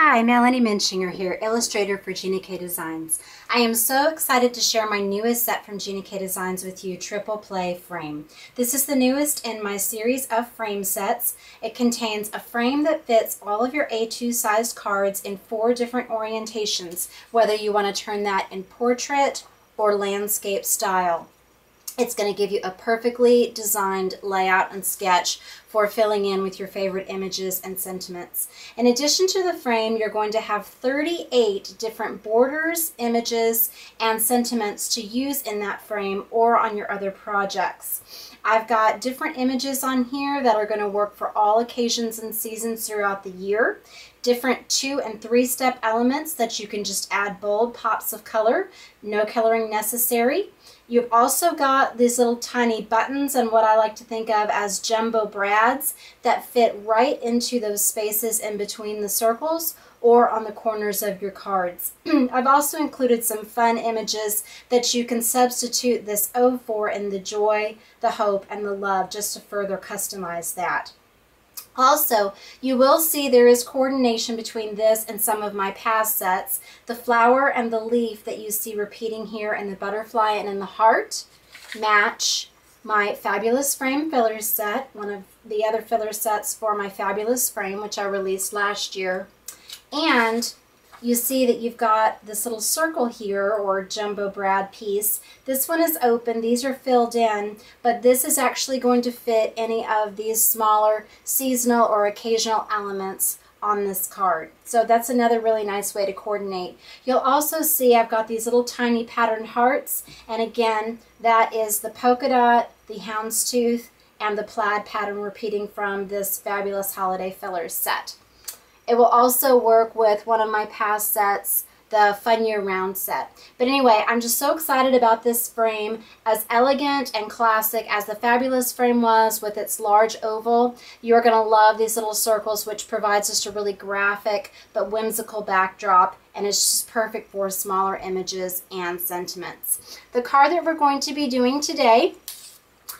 Hi, Melanie Muenchinger here, illustrator for Gina K Designs. I am so excited to share my newest set from Gina K Designs with you, Triple Play Frame. This is the newest in my series of frame sets. It contains a frame that fits all of your A2 sized cards in 4 different orientations, whether you want to turn that in portrait or landscape style. It's going to give you a perfectly designed layout and sketch for filling in with your favorite images and sentiments. In addition to the frame, you're going to have 38 different borders, images, and sentiments to use in that frame or on your other projects. I've got different images on here that are going to work for all occasions and seasons throughout the year. Different 2- and 3-step elements that you can just add bold pops of color, no coloring necessary. You've also got these little tiny buttons and what I like to think of as jumbo brads that fit right into those spaces in between the circles or on the corners of your cards. I've also included some fun images that you can substitute this O for in the joy, the hope, and the love just to further customize that. Also, you will see there is coordination between this and some of my past sets. The flower and the leaf that you see repeating here and the butterfly and in the heart match my Fabulous Frame filler set, one of the other filler sets for my Fabulous Frame, which I released last year. And you see that you've got this little circle here, or jumbo brad piece. This one is open, these are filled in, but this is actually going to fit any of these smaller seasonal or occasional elements on this card. So that's another really nice way to coordinate. You'll also see I've got these little tiny patterned hearts, and again, that is the polka dot, the houndstooth, and the plaid pattern repeating from this Fabulous Holiday Fillers set. It will also work with one of my past sets, the Fun Year Round set. But anyway, I'm just so excited about this frame. As elegant and classic as the Fabulous Frame was with its large oval, you're going to love these little circles, which provides just a really graphic but whimsical backdrop, and it's just perfect for smaller images and sentiments. The card that we're going to be doing today,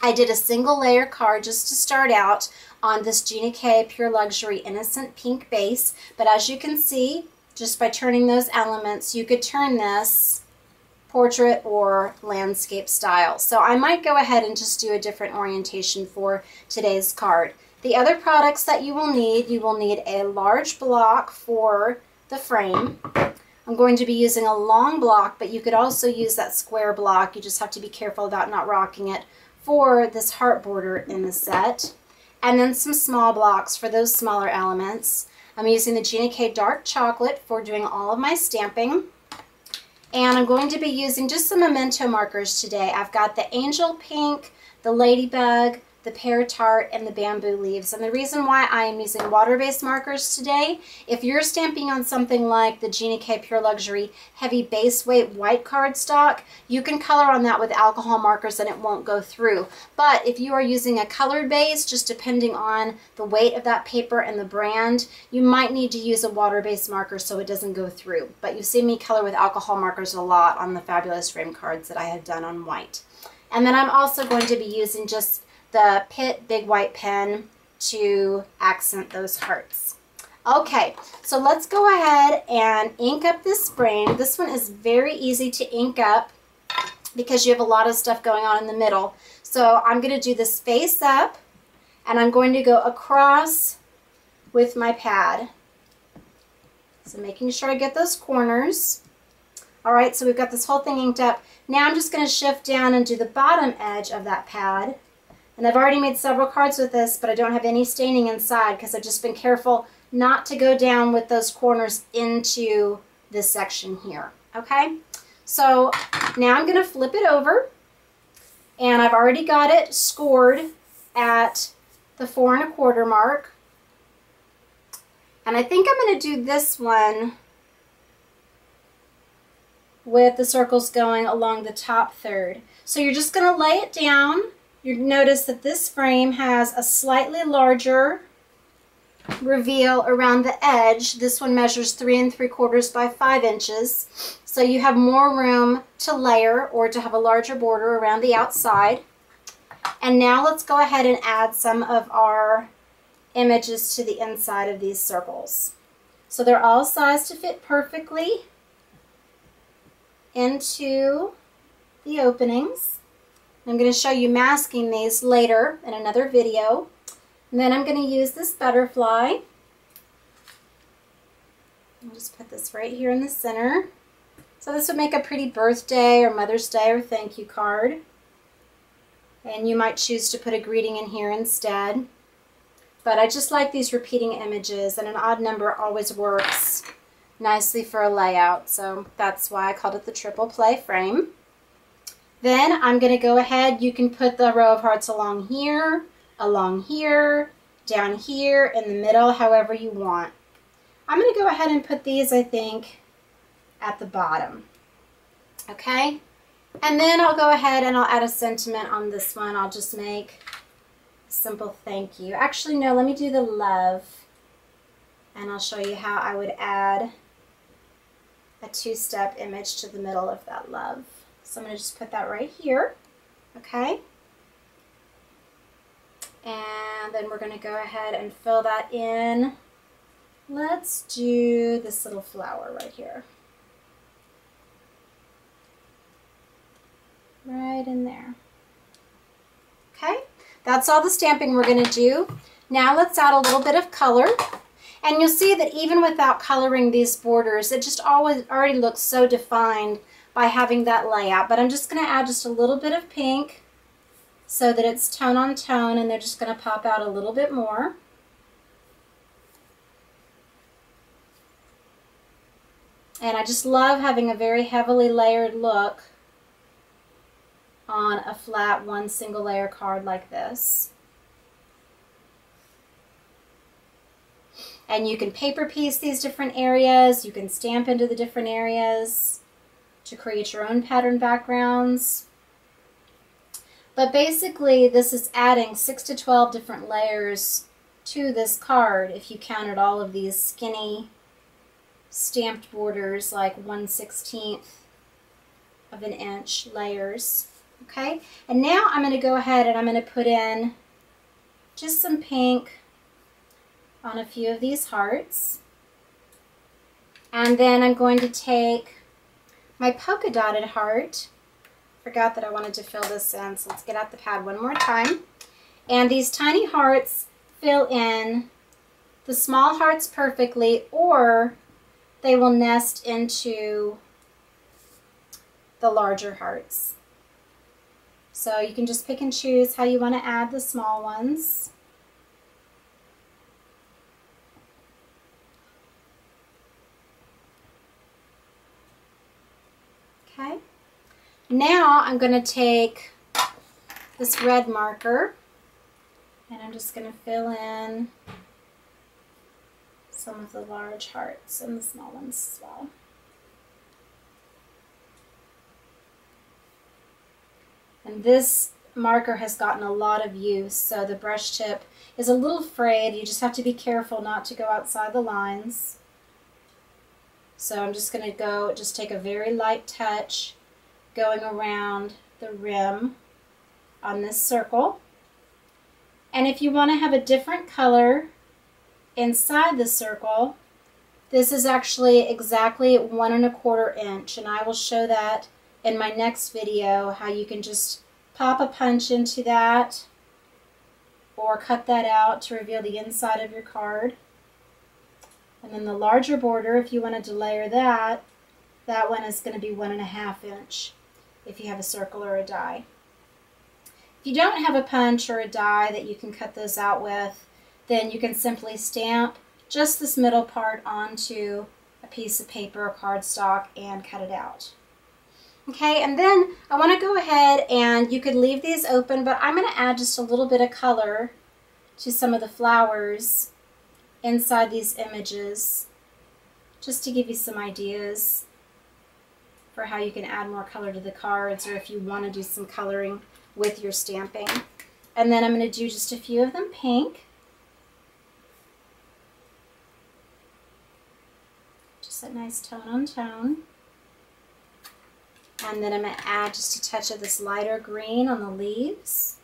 I did a single layer card just to start out on this Gina K Pure Luxury Innocent Pink base, but as you can see, just by turning those elements, you could turn this portrait or landscape style. So I might go ahead and just do a different orientation for today's card. The other products that you will need a large block for the frame. I'm going to be using a long block, but you could also use that square block. You just have to be careful about not rocking it for this heart border in the set. And then some small blocks for those smaller elements. I'm using the Gina K Dark Chocolate for doing all of my stamping. And I'm going to be using just some Memento markers today. I've got the Angel Pink, the Ladybug, the Pear, Tart, and the Bamboo Leaves. And the reason why I am using water-based markers today, if you're stamping on something like the Gina K Pure Luxury Heavy Base Weight White cardstock, you can color on that with alcohol markers and it won't go through. But if you are using a colored base, just depending on the weight of that paper and the brand, you might need to use a water-based marker so it doesn't go through. But you see me color with alcohol markers a lot on the Fabulous Frame cards that I have done on white. And then I'm also going to be using just the Pitt Big White Pen to accent those hearts. Okay, so let's go ahead and ink up this frame. This one is very easy to ink up because you have a lot of stuff going on in the middle. So I'm going to do this face up, and I'm going to go across with my pad. So making sure I get those corners. All right, so we've got this whole thing inked up. Now I'm just going to shift down and do the bottom edge of that pad. And I've already made several cards with this, but I don't have any staining inside because I've just been careful not to go down with those corners into this section here. Okay, so now I'm going to flip it over, and I've already got it scored at the 4 1/4 mark. And I think I'm going to do this one with the circles going along the top third. So you're just going to lay it down. You notice that this frame has a slightly larger reveal around the edge. This one measures 3 3/4 by 5 inches. So you have more room to layer or to have a larger border around the outside. And now let's go ahead and add some of our images to the inside of these circles. So they're all sized to fit perfectly into the openings. I'm going to show you masking these later in another video. And then I'm going to use this butterfly. I'll just put this right here in the center. So this would make a pretty birthday or Mother's Day or thank you card. And you might choose to put a greeting in here instead. But I just like these repeating images, and an odd number always works nicely for a layout. So that's why I called it the triple play frame. Then I'm going to go ahead, you can put the row of hearts along here, down here, in the middle, however you want. I'm going to go ahead and put these, I think, at the bottom. Okay? And then I'll go ahead and I'll add a sentiment on this one. I'll just make a simple thank you. Actually, no, let me do the love. And I'll show you how I would add a two-step image to the middle of that love. So I'm going to just put that right here. Okay? And then we're going to go ahead and fill that in. Let's do this little flower right here. Right in there. Okay, that's all the stamping we're going to do. Now let's add a little bit of color. And you'll see that even without coloring these borders, it just already looks so defined by having that layout. But I'm just going to add just a little bit of pink so that it's tone on tone, and they're just going to pop out a little bit more. And I just love having a very heavily layered look on a flat one single layer card like this. And you can paper piece these different areas, you can stamp into the different areas to create your own pattern backgrounds. But basically this is adding 6 to 12 different layers to this card if you counted all of these skinny stamped borders, like 1/16 of an inch layers. Okay, and now I'm going to go ahead and I'm going to put in just some pink on a few of these hearts. And then I'm going to take my polka dotted heart. Forgot that I wanted to fill this in, so let's get out the pad one more time. And these tiny hearts fill in the small hearts perfectly, or they will nest into the larger hearts. So you can just pick and choose how you want to add the small ones. Okay. Now I'm going to take this red marker and I'm just going to fill in some of the large hearts and the small ones as well. And this marker has gotten a lot of use, so the brush tip is a little frayed. You just have to be careful not to go outside the lines. So I'm just going to just take a very light touch going around the rim on this circle. And if you want to have a different color inside the circle, this is actually exactly 1 1/4 inch, and I will show that in my next video, how you can just pop a punch into that or cut that out to reveal the inside of your card. And then the larger border, if you wanted to layer that, that one is going to be 1 1/2 inch if you have a circle or a die. If you don't have a punch or a die that you can cut those out with, then you can simply stamp just this middle part onto a piece of paper or cardstock and cut it out. Okay, and then I want to go ahead and you could leave these open, but I'm going to add just a little bit of color to some of the flowers inside these images, just to give you some ideas for how you can add more color to the cards, or if you want to do some coloring with your stamping. And then I'm going to do just a few of them pink. Just a nice tone on tone. And then I'm going to add just a touch of this lighter green on the leaves.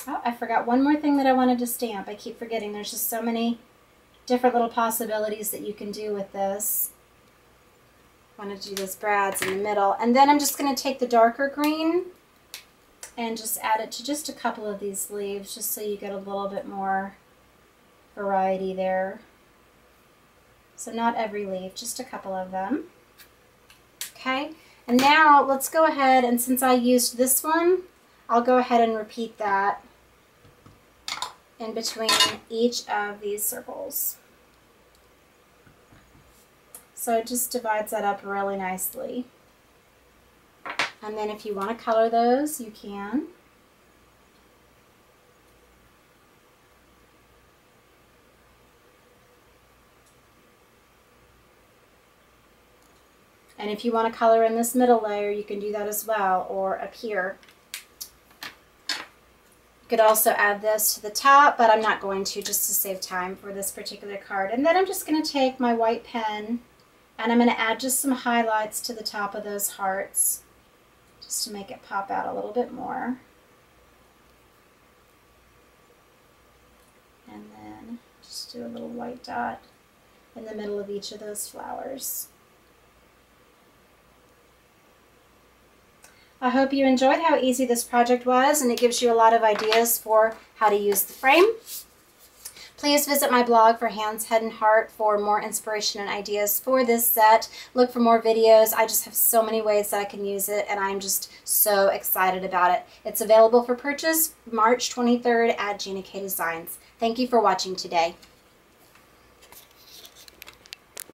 Oh, I forgot one more thing that I wanted to stamp. I keep forgetting. There's just so many different little possibilities that you can do with this. I want to do those brads in the middle. And then I'm just going to take the darker green and just add it to just a couple of these leaves, just so you get a little bit more variety there. So not every leaf, just a couple of them. Okay, and now let's go ahead, and since I used this one, I'll go ahead and repeat that in between each of these circles. So it just divides that up really nicely. And then if you want to color those, you can. And if you want to color in this middle layer, you can do that as well, or up here. You could also add this to the top, but I'm not going to, just to save time for this particular card. And then I'm just going to take my white pen and I'm going to add just some highlights to the top of those hearts, just to make it pop out a little bit more. And then just do a little white dot in the middle of each of those flowers. I hope you enjoyed how easy this project was, and it gives you a lot of ideas for how to use the frame. Please visit my blog for Hands, Head, and Heart for more inspiration and ideas for this set. Look for more videos. I just have so many ways that I can use it, and I'm just so excited about it. It's available for purchase March 23rd at Gina K Designs. Thank you for watching today.